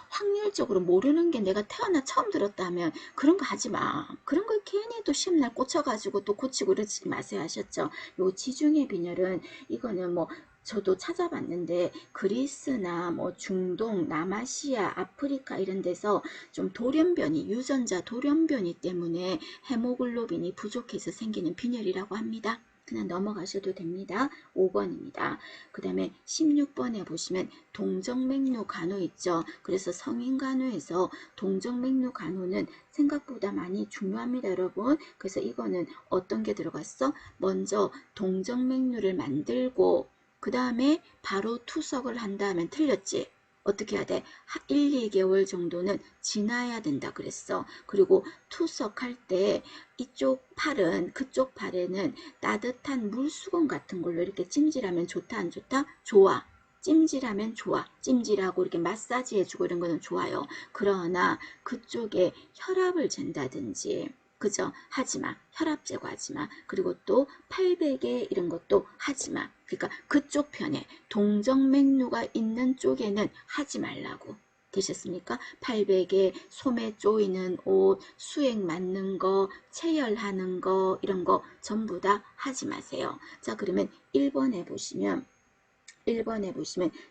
확률적으로 모르는 게 내가 태어나 처음 들었다면 그런 거 하지 마. 그런 걸 괜히 또 시험날 꽂혀가지고 또 고치고 그러지 마세요 하셨죠. 요 지중해 빈혈은 이거는 뭐 저도 찾아봤는데 그리스나 뭐 중동, 남아시아, 아프리카 이런 데서 좀 돌연변이, 유전자 돌연변이 때문에 헤모글로빈이 부족해서 생기는 빈혈이라고 합니다. 그냥 넘어가셔도 됩니다. 5번입니다. 그 다음에 16번에 보시면 동정맥류 간호 있죠. 그래서 성인 간호에서 동정맥류 간호는 생각보다 많이 중요합니다, 여러분. 그래서 이거는 어떤 게 들어갔어? 먼저 동정맥류를 만들고 그 다음에 바로 투석을 한다면 틀렸지. 어떻게 해야 돼? 1, 2개월 정도는 지나야 된다 그랬어. 그리고 투석할 때 이쪽 팔은 그쪽 팔에는 따뜻한 물수건 같은 걸로 이렇게 찜질하면 좋다 안 좋다? 좋아. 찜질하면 좋아. 찜질하고 이렇게 마사지 해주고 이런 거는 좋아요. 그러나 그쪽에 혈압을 잰다든지 그죠? 하지마. 혈압 제거하지마. 그리고 또 팔베개 이런 것도 하지마. 그러니까 그쪽 편에 동정맥류가 있는 쪽에는 하지 말라고. 되셨습니까? 팔베개, 소매 조이는 옷, 수액 맞는 거, 체열하는 거 이런 거 전부 다 하지 마세요. 자, 그러면 1번에 보시면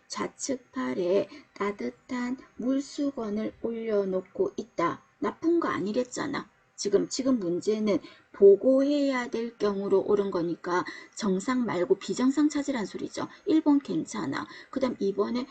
좌측 팔에 따뜻한 물수건을 올려놓고 있다. 나쁜 거 아니랬잖아. 지금 문제는 보고해야 될 경우로 옳은 거니까 정상 말고 비정상 찾으란 소리죠. 1번 괜찮아. 그 다음 2번에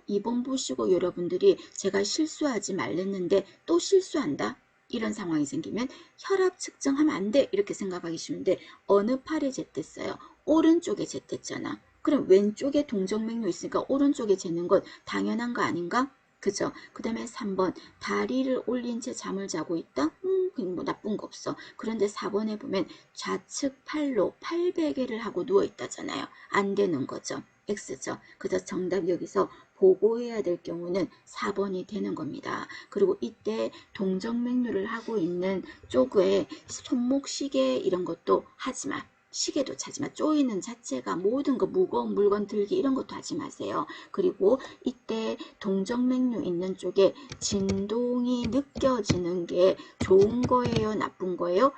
2번 보시고 여러분들이 제가 실수하지 말랬는데 또 실수한다. 이런 상황이 생기면 혈압 측정하면 안 돼 이렇게 생각하기 쉬운데 어느 팔에 쟀댔어요? 오른쪽에 쟀댔잖아. 그럼 왼쪽에 동정맥류 있으니까 오른쪽에 재는 건 당연한 거 아닌가? 그죠? 그 다음에 3번 다리를 올린 채 잠을 자고 있다? 그냥 뭐 나쁜 거 없어. 그런데 4번에 보면 좌측 팔로 팔베개를 하고 누워 있다잖아요. 안 되는 거죠. X죠. 그래서 정답 여기서 보고해야 될 경우는 4번이 되는 겁니다. 그리고 이때 동정맥류를 하고 있는 쪽에 손목 시계 이런 것도 하지 마. 시계도 차지 마. 조이는 자체가 모든 거 무거운 물건 들기 이런 것도 하지 마세요. 그리고 이때 동정맥류 있는 쪽에 진동이 느껴지는 게 좋은 거예요? 나쁜 거예요?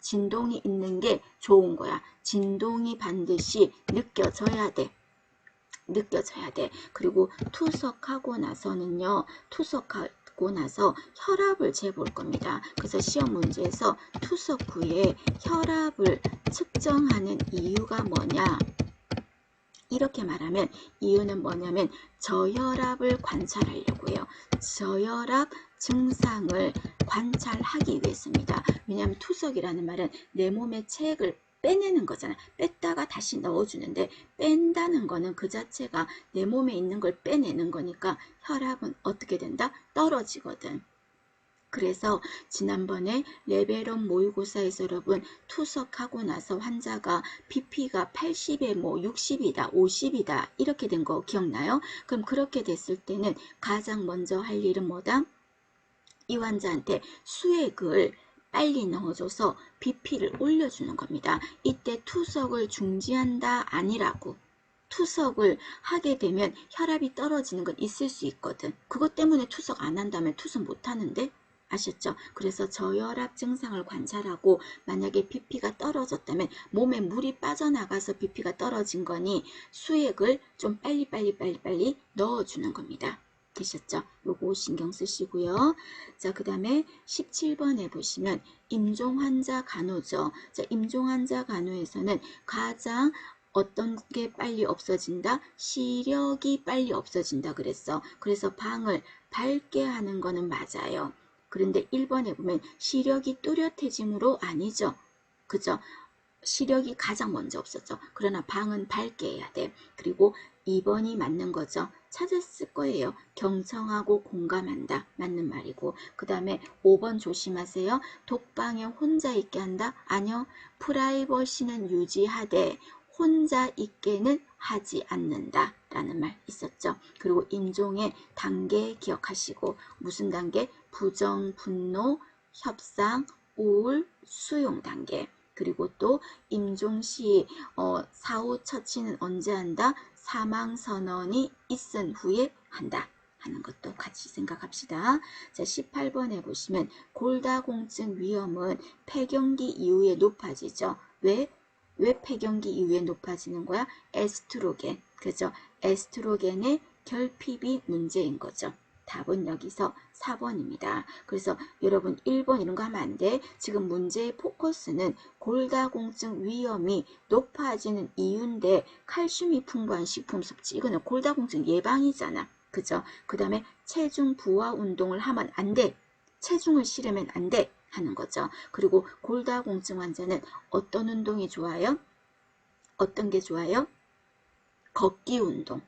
진동이 있는 게 좋은 거야. 진동이 반드시 느껴져야 돼. 느껴져야 돼. 그리고 투석하고 나서는요. 투석하고 나서 혈압을 재볼 겁니다. 그래서 시험 문제에서 투석 후에 혈압을 측정하는 이유가 뭐냐? 이렇게 말하면 이유는 뭐냐면 저혈압을 관찰하려고 해요. 저혈압 증상을 관찰하기 위해서입니다. 왜냐하면 투석이라는 말은 내 몸의 체액을 빼내는 거잖아. 뺐다가 다시 넣어주는데 뺀다는 거는 그 자체가 내 몸에 있는 걸 빼내는 거니까 혈압은 어떻게 된다? 떨어지거든. 그래서 지난번에 레벨업 모의고사에서 여러분 투석하고 나서 환자가 BP가 80에 뭐 60이다 50이다 이렇게 된 거 기억나요? 그럼 그렇게 됐을 때는 가장 먼저 할 일은 뭐다? 이 환자한테 수액을 빨리 넣어줘서 BP를 올려주는 겁니다. 이때 투석을 중지한다 아니라고. 투석을 하게 되면 혈압이 떨어지는 건 있을 수 있거든. 그것 때문에 투석 안 한다면 투석 못 하는데? 아셨죠? 그래서 저혈압 증상을 관찰하고 만약에 BP가 떨어졌다면 몸에 물이 빠져나가서 BP가 떨어진 거니 수액을 좀 빨리 넣어주는 겁니다. 되셨죠? 요거 신경 쓰시고요. 자, 그 다음에 17번에 보시면 임종 환자 간호죠. 자, 임종 환자 간호에서는 가장 어떤 게 빨리 없어진다? 시력이 빨리 없어진다 그랬어. 그래서 방을 밝게 하는 거는 맞아요. 그런데 1번에 보면 시력이 뚜렷해짐으로 아니죠. 그죠? 시력이 가장 먼저 없었죠. 그러나 방은 밝게 해야 돼. 그리고 2번이 맞는 거죠. 찾았을 거예요. 경청하고 공감한다. 맞는 말이고. 그 다음에 5번 조심하세요. 독방에 혼자 있게 한다? 아니요. 프라이버시는 유지하되 혼자 있게는 하지 않는다 라는 말 있었죠. 그리고 임종의 단계 기억하시고 무슨 단계? 부정, 분노, 협상, 우울, 수용 단계. 그리고 또 임종 시 사후 처치는 언제 한다? 사망 선언이 있은 후에 한다 하는 것도 같이 생각합시다. 자, 18번에 보시면 골다공증 위험은 폐경기 이후에 높아지죠. 왜 폐경기 이후에 높아지는 거야? 에스트로겐. 그죠? 에스트로겐의 결핍이 문제인 거죠. 답은 여기서 4번입니다. 그래서 여러분 1번 이런 거 하면 안 돼. 지금 문제의 포커스는 골다공증 위험이 높아지는 이유인데 칼슘이 풍부한 식품 섭취. 이거는 골다공증 예방이잖아. 그죠? 그 다음에 체중 부하 운동을 하면 안 돼. 체중을 실으면 안 돼. 하는 거죠. 그리고 골다공증 환자는 어떤 운동이 좋아요? 어떤 게 좋아요? 걷기 운동.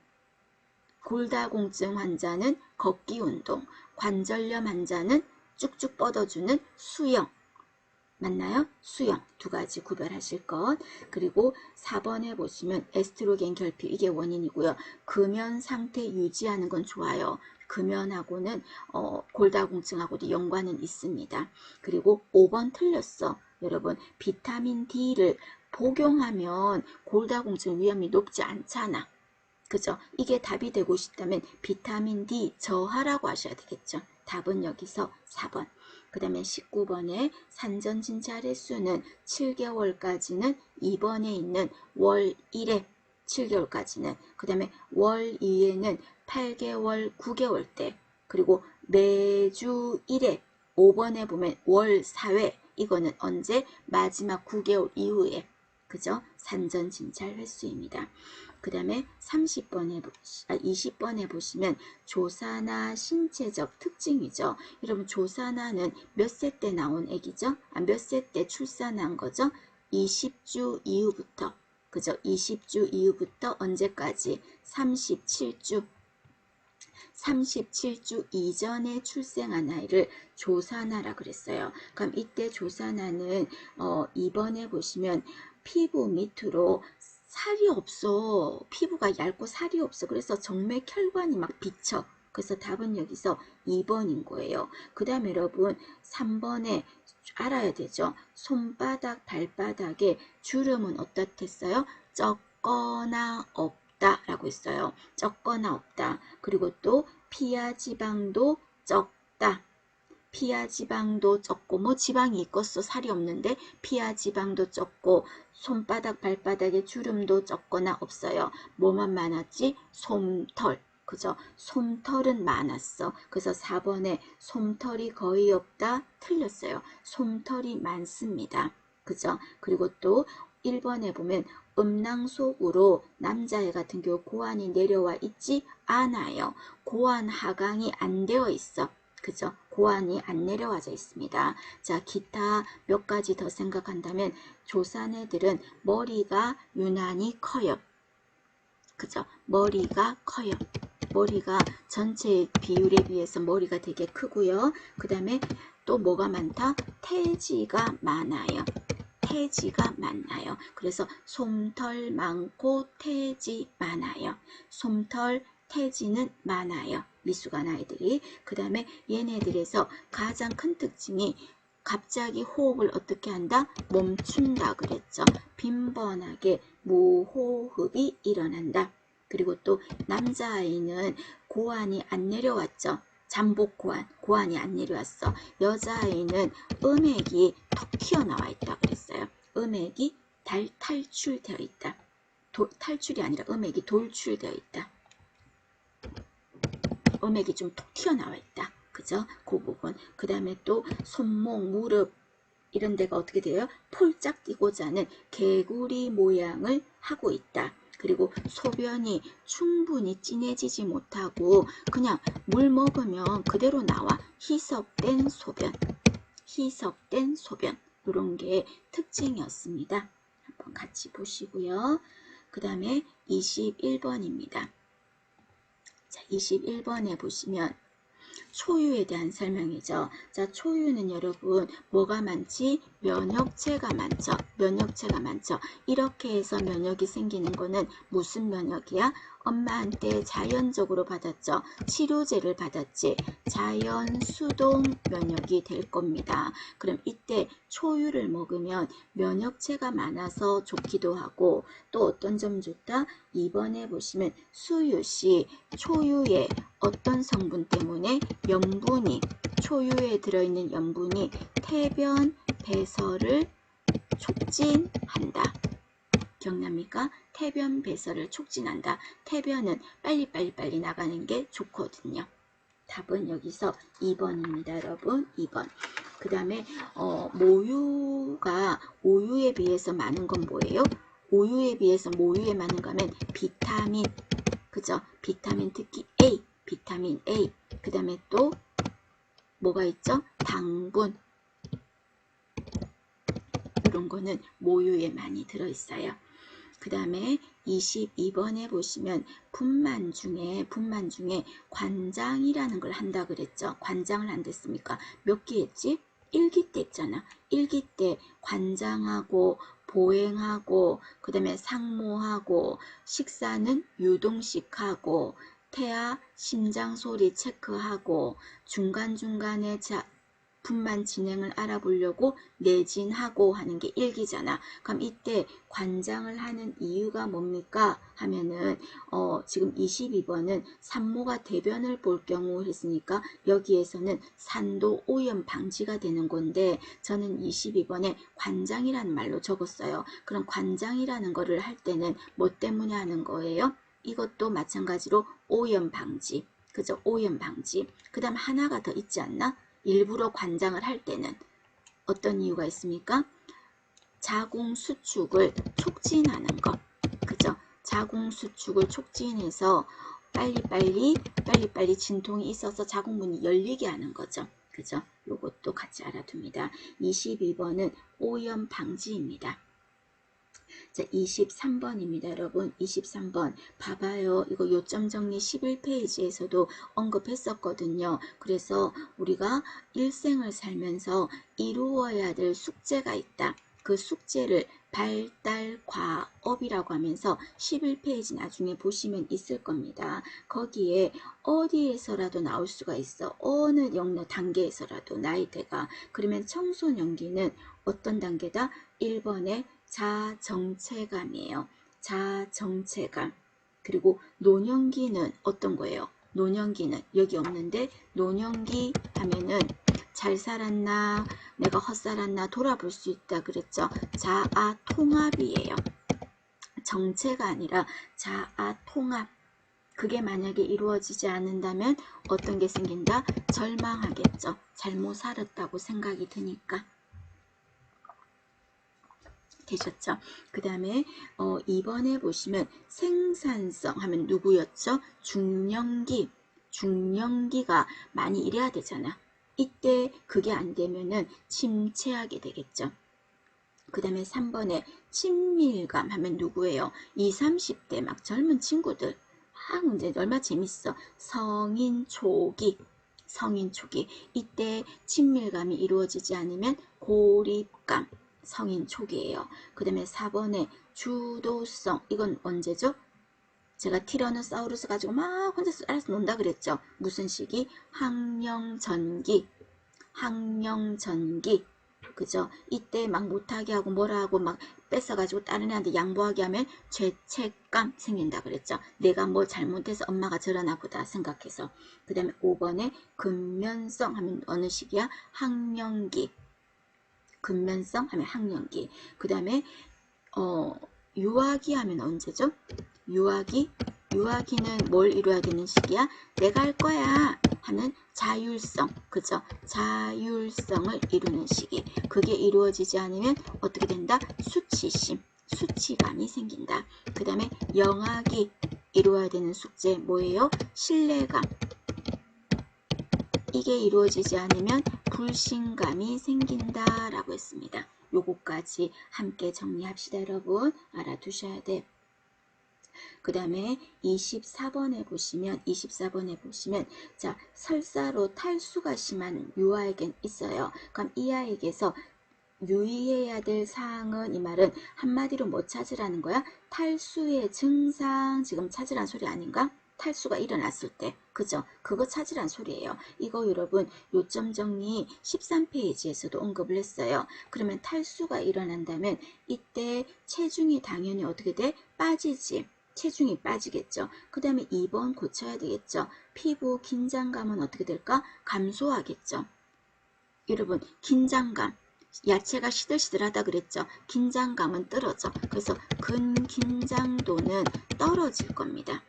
골다공증 환자는 걷기 운동, 관절염 환자는 쭉쭉 뻗어주는 수영. 맞나요? 수영 두 가지 구별하실 것. 그리고 4번에 보시면 에스트로겐 결핍 이게 원인이고요. 금연 상태 유지하는 건 좋아요. 금연하고는 골다공증하고도 연관은 있습니다. 그리고 5번 틀렸어. 여러분 비타민 D를 복용하면 골다공증 위험이 높지 않잖아. 그죠? 이게 답이 되고 싶다면 비타민 D 저하라고 하셔야 되겠죠. 답은 여기서 4번. 그 다음에 19번에 산전진찰 횟수는 7개월까지는 2번에 있는 월 1회 7개월까지는 그 다음에 월 2회는 8개월 9개월 때 그리고 매주 1회 5번에 보면 월 4회 이거는 언제? 마지막 9개월 이후에 그죠? 산전진찰 횟수입니다. 그 다음에 20번에 보시면 조사나 신체적 특징이죠. 여러분 조사나는 몇 세 때 나온 애기죠? 몇 세 때 출산한 거죠? 20주 이후부터. 그죠? 20주 이후부터 언제까지? 37주. 37주 이전에 출생한 아이를 조사나라 그랬어요. 그럼 이때 조사나는 2번에 보시면 피부 밑으로 살이 없어. 피부가 얇고 살이 없어. 그래서 정맥 혈관이 막 비쳐. 그래서 답은 여기서 2번인 거예요. 그 다음에 여러분 3번에 알아야 되죠. 손바닥, 발바닥에 주름은 어떻겠어요? 적거나 없다 라고 했어요. 적거나 없다. 그리고 또 피하 지방도 적다. 피하 지방도 적고 뭐 지방이 있겠어. 살이 없는데 피하 지방도 적고 손바닥 발바닥에 주름도 적거나 없어요. 뭐만 많았지? 솜털. 그죠? 솜털은 많았어. 그래서 4번에 솜털이 거의 없다. 틀렸어요. 솜털이 많습니다. 그죠? 그리고 또 1번에 보면 음낭 속으로 남자애 같은 경우 고환이 내려와 있지 않아요. 고환 하강이 안 되어 있어. 그죠? 고환이 안 내려와져 있습니다. 자, 기타 몇 가지 더 생각한다면 조산애들은 머리가 유난히 커요. 그죠? 머리가 커요. 머리가 전체 비율에 비해서 머리가 되게 크고요. 그 다음에 또 뭐가 많다? 태지가 많아요. 태지가 많아요. 그래서 솜털 많고 태지 많아요. 솜털, 태지는 많아요. 미숙한 아이들이. 그 다음에 얘네들에서 가장 큰 특징이 갑자기 호흡을 어떻게 한다? 멈춘다 그랬죠. 빈번하게 무호흡이 일어난다. 그리고 또 남자아이는 고환이 안 내려왔죠. 잠복 고환이 안 내려왔어. 여자아이는 음액이 턱 튀어나와 있다 그랬어요. 음액이 탈출되어 있다. 탈출이 아니라 음액이 돌출되어 있다. 음액이 좀 톡 튀어나와 있다. 그죠? 그 부분. 그 다음에 또 손목, 무릎 이런 데가 어떻게 돼요? 폴짝 뛰고자 하는 개구리 모양을 하고 있다. 그리고 소변이 충분히 진해지지 못하고 그냥 물 먹으면 그대로 나와. 희석된 소변. 희석된 소변. 이런 게 특징이었습니다. 한번 같이 보시고요. 그 다음에 21번입니다. 자, 21번에 보시면 초유에 대한 설명이죠. 자, 초유는 여러분 뭐가 많지? 면역체가 많죠. 면역체가 많죠. 이렇게 해서 면역이 생기는 거는 무슨 면역이야? 엄마한테 자연적으로 받았죠. 치료제를 받았지. 자연 수동 면역이 될 겁니다. 그럼 이때 초유를 먹으면 면역체가 많아서 좋기도 하고 또 어떤 점 좋다? 2번에 보시면 수유시 초유에 어떤 성분 때문에 염분이 초유에 들어있는 염분이 태변 배설을 촉진한다. 기억납니까? 태변 배설을 촉진한다. 태변은 빨리 나가는 게 좋거든요. 답은 여기서 2번입니다. 여러분 2번. 그 다음에 모유가 우유에 비해서 많은 건 뭐예요? 우유에 비해서 모유에 많은 거면 비타민. 그죠? 비타민 특히 A. 비타민 A. 그 다음에 또 뭐가 있죠? 당분. 이런 거는 모유에 많이 들어있어요. 그 다음에 22번에 보시면 분만 중에 관장이라는 걸 한다 그랬죠. 관장을 한댔습니까? 몇 기 했지? 1기 때 했잖아. 1기 때 관장하고 보행하고 그 다음에 상모하고 식사는 유동식하고 태아 심장 소리 체크하고 중간중간에 분만 진행을 알아보려고 내진하고 하는 게 1기잖아. 그럼 이때 관장을 하는 이유가 뭡니까? 하면은 지금 22번은 산모가 대변을 볼 경우 했으니까 여기에서는 산도 오염 방지가 되는 건데 저는 22번에 관장이라는 말로 적었어요. 그럼 관장이라는 거를 할 때는 뭐 때문에 하는 거예요? 이것도 마찬가지로 오염 방지. 그죠? 오염 방지. 그 다음 하나가 더 있지 않나? 일부러 관장을 할 때는 어떤 이유가 있습니까? 자궁 수축을 촉진하는 것. 그죠? 자궁수축을 촉진해서 빨리빨리 진통이 있어서 자궁문이 열리게 하는 거죠. 그죠? 요것도 같이 알아둡니다. 22번은 오염 방지입니다. 자, 23번입니다. 여러분, 23번. 봐봐요. 이거 요점 정리 11페이지에서도 언급했었거든요. 그래서 우리가 일생을 살면서 이루어야 될 숙제가 있다. 그 숙제를 발달과업이라고 하면서 11페이지 나중에 보시면 있을 겁니다. 거기에 어디에서라도 나올 수가 있어. 어느 영역 단계에서라도 나이대가. 그러면 청소년기는 어떤 단계다? 1번에 자정체감이에요. 자정체감. 그리고 노년기는 어떤 거예요? 노년기는 여기 없는데 노년기 하면은 잘 살았나 내가 헛살았나 돌아볼 수 있다 그랬죠. 자아 통합이에요. 정체가 아니라 자아 통합. 그게 만약에 이루어지지 않는다면 어떤 게 생긴다? 절망하겠죠. 잘못 살았다고 생각이 드니까. 되셨죠? 그 다음에 2번에 보시면 생산성 하면 누구였죠? 중년기가 많이 일해야 되잖아. 이때 그게 안 되면은 침체하게 되겠죠. 그 다음에 3번에 친밀감 하면 누구예요? 20, 30대 막 젊은 친구들. 이제 얼마나 재밌어. 성인 초기. 이때 친밀감이 이루어지지 않으면 고립감. 성인 초기예요. 그 다음에 4번에 주도성. 이건 언제죠? 제가 티라노사우루스 가지고 막 혼자서 알아서 논다 그랬죠. 무슨 시기? 학령전기. 그죠? 이때 막 못하게 하고 뭐라 하고 막 뺏어가지고 다른 애한테 양보하게 하면 죄책감 생긴다 그랬죠. 내가 뭐 잘못해서 엄마가 저러나 보다 생각해서. 그 다음에 5번에 근면성 하면 어느 시기야? 학령기. 근면성 하면 학령기. 그 다음에 유아기 하면 언제죠? 유아기는 뭘 이루어야 되는 시기야? 내가 할 거야 하는 자율성. 그죠? 자율성을 이루는 시기. 그게 이루어지지 않으면 어떻게 된다? 수치감이 생긴다. 그 다음에 영아기 이루어야 되는 숙제 뭐예요? 신뢰감. 이게 이루어지지 않으면 불신감이 생긴다라고 했습니다. 요거까지 함께 정리합시다. 여러분 알아두셔야 돼. 그 다음에 24번에 보시면 자 설사로 탈수가 심한 유아에겐 있어요. 그럼 이 아이에게서 유의해야 될 사항은 이 말은 한마디로 뭐 찾으라는 거야? 탈수의 증상 지금 찾으란 소리 아닌가? 탈수가 일어났을 때 그죠? 그거 찾으란 소리예요. 이거 여러분 요점 정리 13페이지에서도 언급을 했어요. 그러면 탈수가 일어난다면 이때 체중이 당연히 어떻게 돼? 빠지지. 체중이 빠지겠죠. 그 다음에 2번 고쳐야 되겠죠. 피부 긴장감은 어떻게 될까? 감소하겠죠. 여러분 긴장감 야채가 시들시들하다 그랬죠. 긴장감은 떨어져. 그래서 근긴장도는 떨어질 겁니다.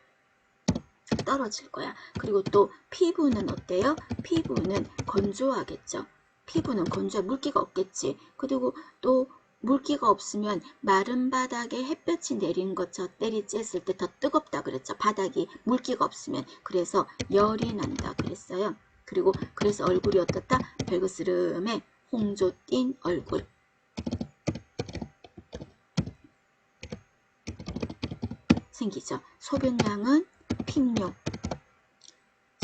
떨어질 거야. 그리고 또 피부는 어때요? 피부는 건조하겠죠. 피부는 건조해. 물기가 없겠지. 그리고 또 물기가 없으면 마른 바닥에 햇볕이 내린 것처럼 때리쬐을 때 더 뜨겁다 그랬죠. 바닥이 물기가 없으면. 그래서 열이 난다 그랬어요. 그리고 그래서 얼굴이 어떻다? 별그스름해. 홍조 띈 얼굴. 생기죠. 소변량은 픽뇨.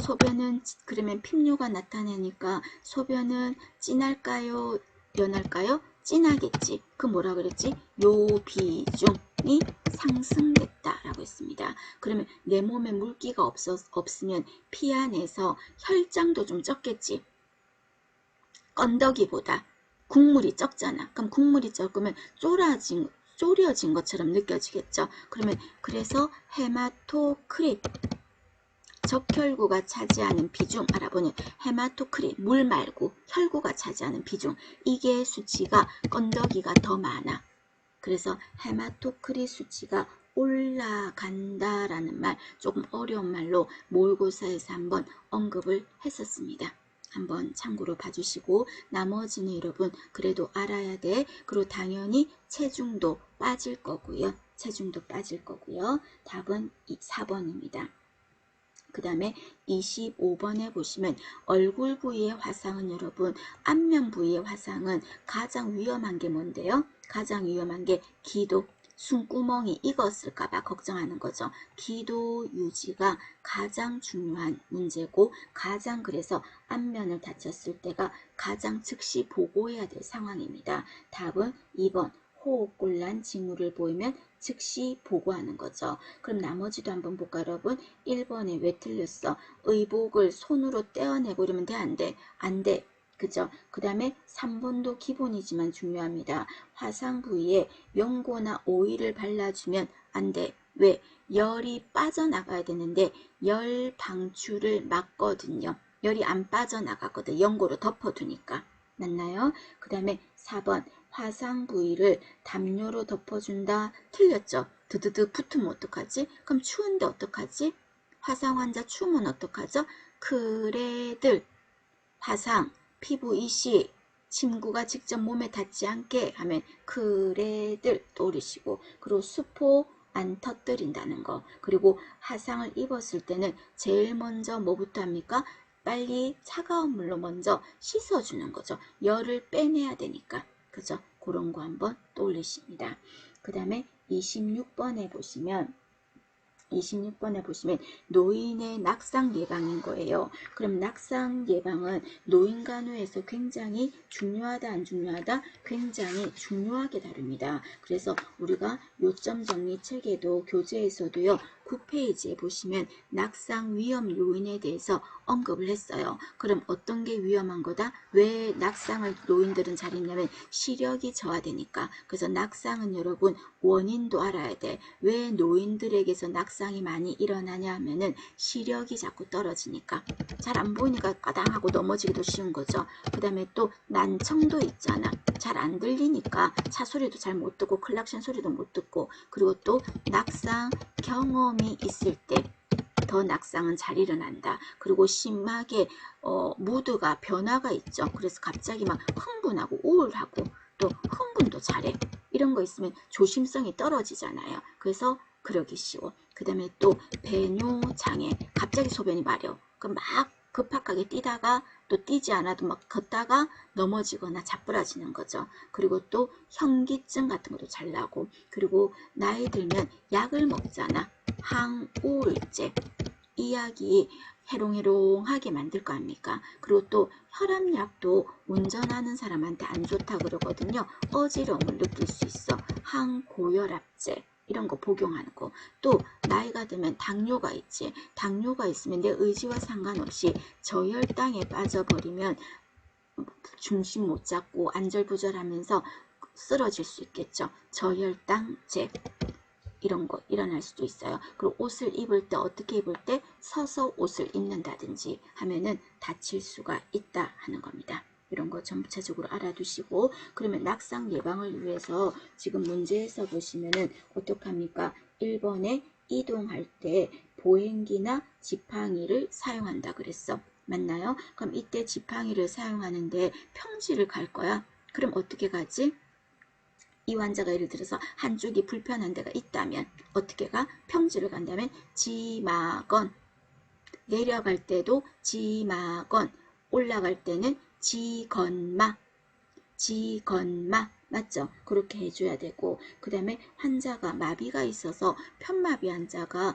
소변은 그러면 픽뇨가 나타나니까 소변은 진할까요? 연할까요? 진하겠지. 그 뭐라 그랬지? 요비중이 상승됐다라고 했습니다. 그러면 내 몸에 물기가 없으면 피 안에서 혈장도 좀 적겠지. 건더기보다 국물이 적잖아. 그럼 국물이 적으면 졸여진 것처럼 느껴지겠죠. 그러면 그래서 헤마토크릿 적혈구가 차지하는 비중 알아보니 헤마토크릿 물 말고 혈구가 차지하는 비중 이게 수치가 건더기가 더 많아. 그래서 헤마토크릿 수치가 올라간다라는 말 조금 어려운 말로 모의고사에서 한번 언급을 했었습니다. 한번 참고로 봐주시고 나머지는 여러분 그래도 알아야 돼. 그리고 당연히 체중도 빠질 거고요. 체중도 빠질 거고요. 답은 4번입니다. 그 다음에 25번에 보시면 얼굴 부위의 화상은 여러분 안면 부위의 화상은 가장 위험한 게 뭔데요? 가장 위험한 게 기도, 숨구멍이 익었을까봐 걱정하는 거죠. 기도 유지가 가장 중요한 문제고 가장 그래서 안면을 다쳤을 때가 가장 즉시 보고해야 될 상황입니다. 답은 2번 호흡곤란 징후를 보이면 즉시 보고하는 거죠. 그럼 나머지도 한번 볼까 여러분? 1번에 왜 틀렸어? 의복을 손으로 떼어내고 이러면 돼? 안 돼? 안 돼. 그죠? 그 다음에 3번도 기본이지만 중요합니다. 화상 부위에 연고나 오일을 발라주면 안 돼. 왜? 열이 빠져나가야 되는데 열 방출을 막거든요. 열이 안 빠져나가거든. 연고로 덮어두니까. 맞나요? 그 다음에 4번 화상 부위를 담요로 덮어준다. 틀렸죠? 드드드 붙으면 어떡하지? 그럼 추운데 어떡하지? 화상 환자 추우면 어떡하죠? 그래들 화상 피부 이식 침구가 직접 몸에 닿지 않게 하면 그래들 떠오르시고 그리고 수포 안 터뜨린다는 거 그리고 화상을 입었을 때는 제일 먼저 뭐부터 합니까? 빨리 차가운 물로 먼저 씻어주는 거죠. 열을 빼내야 되니까. 그죠? 그런 거 한번 떠올리십니다. 그 다음에 26번에 보시면 노인의 낙상 예방인 거예요. 그럼 낙상 예방은 노인간호에서 굉장히 중요하다 안 중요하다? 굉장히 중요하게 다룹니다. 그래서 우리가 요점 정리 책에도 교재에서도요. 9페이지에 보시면 낙상 위험 요인에 대해서 언급을 했어요. 그럼 어떤 게 위험한 거다? 왜 낙상을 노인들은 잘 있냐면 시력이 저하되니까. 그래서 낙상은 여러분 원인도 알아야 돼. 왜 노인들에게서 낙상이 많이 일어나냐 하면은 시력이 자꾸 떨어지니까 잘 안 보이니까 까당하고 넘어지기도 쉬운 거죠. 그 다음에 또 난청도 있잖아. 잘 안 들리니까 차 소리도 잘 못 듣고 클락션 소리도 못 듣고 그리고 또 낙상 경험이 있을 때 더 낙상은 잘 일어난다. 그리고 심하게 무드가 변화가 있죠. 그래서 갑자기 막 흥분하고 우울하고 또 흥분도 잘해. 이런 거 있으면 조심성이 떨어지잖아요. 그래서 그러기 쉬워. 그 다음에 또 배뇨장애 갑자기 소변이 마려. 그럼 막 급하게 뛰다가 또 뛰지 않아도 막 걷다가 넘어지거나 자빠지는 거죠. 그리고 또 현기증 같은 것도 잘 나고 그리고 나이 들면 약을 먹잖아. 항우울제 이 약이 해롱해롱하게 만들 거 아닙니까? 그리고 또 혈압약도 운전하는 사람한테 안 좋다 그러거든요. 어지러움을 느낄 수 있어. 항고혈압제 이런 거 복용하는 거. 또 나이가 들면 당뇨가 있지. 당뇨가 있으면 내 의지와 상관없이 저혈당에 빠져버리면 중심 못 잡고 안절부절하면서 쓰러질 수 있겠죠. 저혈당제 이런 거 일어날 수도 있어요. 그리고 옷을 입을 때 어떻게 입을 때 서서 옷을 입는다든지 하면은 다칠 수가 있다 하는 겁니다. 이런 거 전부차적으로 알아두시고 그러면 낙상 예방을 위해서 지금 문제에서 보시면은 어떡합니까? 1번에 이동할 때 보행기나 지팡이를 사용한다 그랬어. 맞나요? 그럼 이때 지팡이를 사용하는데 평지를 갈 거야. 그럼 어떻게 가지? 이 환자가 예를 들어서 한쪽이 불편한 데가 있다면 어떻게 가? 평지를 간다면 지마건 내려갈 때도 지마건 올라갈 때는 지건마 맞죠? 그렇게 해줘야 되고 그 다음에 환자가 마비가 있어서 편마비 환자가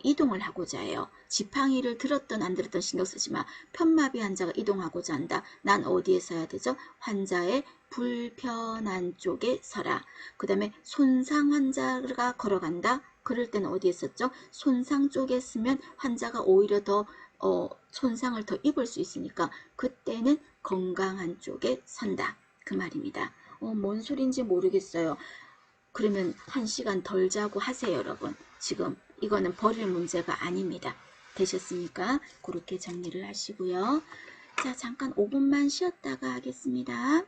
이동을 하고자 해요. 지팡이를 들었든 안 들었든 신경 쓰지 마. 편마비 환자가 이동하고자 한다. 난 어디에 서야 되죠? 환자의 불편한 쪽에 서라. 그 다음에 손상 환자가 걸어간다. 그럴 때는 어디에 썼죠? 손상 쪽에 쓰면 환자가 오히려 더 손상을 더 입을 수 있으니까 그때는 건강한 쪽에 선다. 그 말입니다. 뭔 소린지 모르겠어요. 그러면 1시간 덜 자고 하세요, 여러분. 지금 이거는 버릴 문제가 아닙니다. 되셨습니까? 그렇게 정리를 하시고요. 자, 잠깐 5분만 쉬었다가 하겠습니다.